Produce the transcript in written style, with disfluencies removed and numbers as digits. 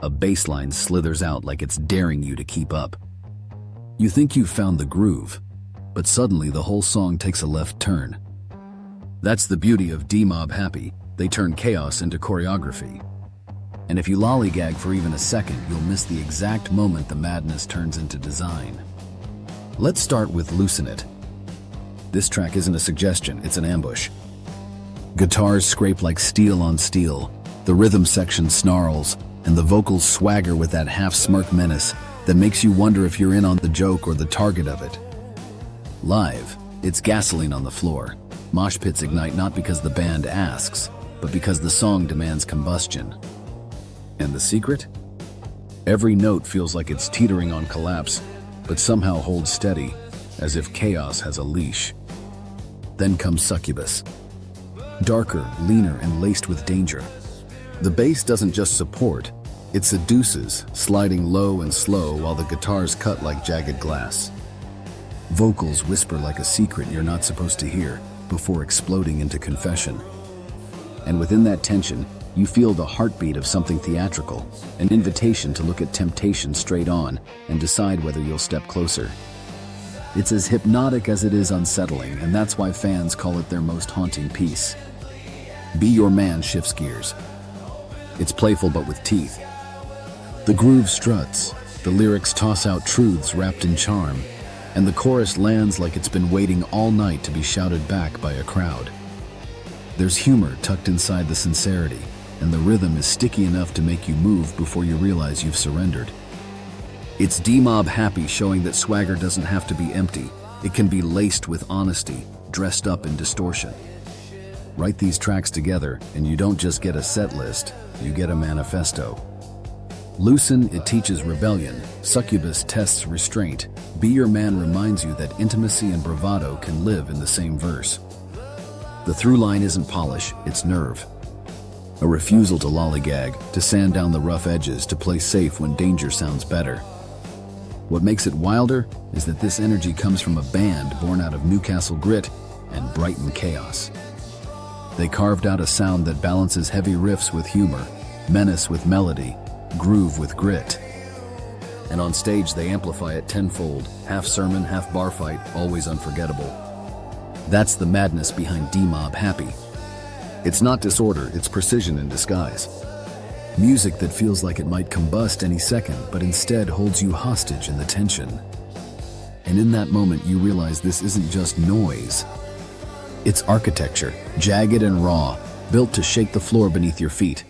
A bass line slithers out like it's daring you to keep up. You think you've found the groove, but suddenly the whole song takes a left turn. That's the beauty of Demob Happy. They turn chaos into choreography. And if you lollygag for even a second, you'll miss the exact moment the madness turns into design. Let's start with Loosen It. This track isn't a suggestion, it's an ambush. Guitars scrape like steel on steel, the rhythm section snarls, and the vocals swagger with that half-smirk menace that makes you wonder if you're in on the joke or the target of it. Live, it's gasoline on the floor. Mosh pits ignite not because the band asks, but because the song demands combustion. And the secret? Every note feels like it's teetering on collapse, but somehow holds steady, as if chaos has a leash. Then comes Succubus. Darker, leaner, and laced with danger. The bass doesn't just support, it seduces, sliding low and slow while the guitars cut like jagged glass. Vocals whisper like a secret you're not supposed to hear before exploding into confession. And within that tension, you feel the heartbeat of something theatrical, an invitation to look at temptation straight on and decide whether you'll step closer. It's as hypnotic as it is unsettling, and that's why fans call it their most haunting piece. Be Your Man shifts gears. It's playful but with teeth. The groove struts, the lyrics toss out truths wrapped in charm, and the chorus lands like it's been waiting all night to be shouted back by a crowd. There's humor tucked inside the sincerity, and the rhythm is sticky enough to make you move before you realize you've surrendered. It's Demob Happy showing that swagger doesn't have to be empty. It can be laced with honesty, dressed up in distortion. Write these tracks together, and you don't just get a set list, you get a manifesto. Loosen It teaches rebellion, Succubus tests restraint, Be Your Man reminds you that intimacy and bravado can live in the same verse. The through line isn't polish, it's nerve. A refusal to lollygag, to sand down the rough edges, to play safe when danger sounds better. What makes it wilder is that this energy comes from a band born out of Newcastle grit and Brighton chaos. They carved out a sound that balances heavy riffs with humor, menace with melody, groove with grit. And on stage they amplify it tenfold, half sermon, half bar fight, always unforgettable. That's the madness behind Demob Happy. It's not disorder, it's precision in disguise. Music that feels like it might combust any second, but instead holds you hostage in the tension. And in that moment you realize this isn't just noise. It's architecture, jagged and raw, built to shake the floor beneath your feet.